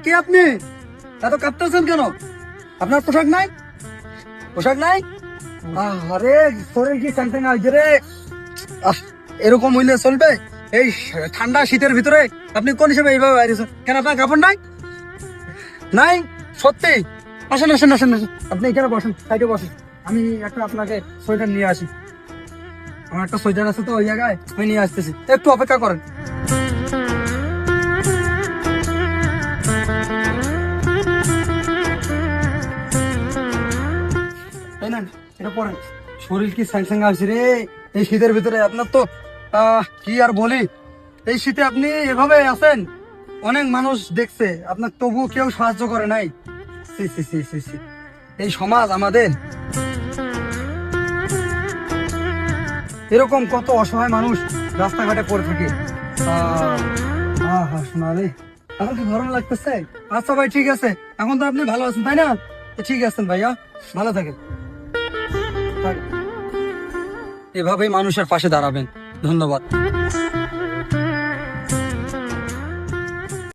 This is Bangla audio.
কে আপনি? এত কাঁপতেছেন কেন? আপনার পোশাক নাই? পোশাক নাই? আরে শরীর কি স্যাংস্যাং হয়েছে রে? এরকম হইলে চলবে? এই ঠান্ডা শীতের ভিতরে আপনি কোন হিসেবে এইভাবে বাইরেছেন? কেন আপনার কাপড় নাই? নাই? সত্যি? আসেন আসেন আসেন আসেন। আপনি এখানে বসেন, সাইডে বসেন। আমি একটা আপনাকে সোয়েটার নিয়ে আসি। আমার একটা সোয়েটার আছে তো ওই জায়গায়, আমি নিয়ে আসতেছি, একটু অপেক্ষা করেন। তাই না, এটা পরেন। শরীর কি স্যাংস্যাং আছে রে এই শীতের ভিতরে। আপনার তো কি আর বলি, এই শীতে আপনি এভাবে আছেন, অনেক মানুষ দেখছে আপনার, তবু কেউ সাহায্য করে নাই। সি সি সি সি সি। এই সমাজ আমাদের, এরকম কত অসহায় মানুষ রাস্তাঘাটে পড়ে থাকে। শোনা রে, এখন কি গরম লাগতেছে? আচ্ছা ভাই ঠিক আছে, এখন তো আপনি ভালো আছেন তাই না? তো ঠিক আছেন ভাইয়া, ভালো থাকেন। এভাবেই মানুষের পাশে দাঁড়াবেন। ধন্যবাদ।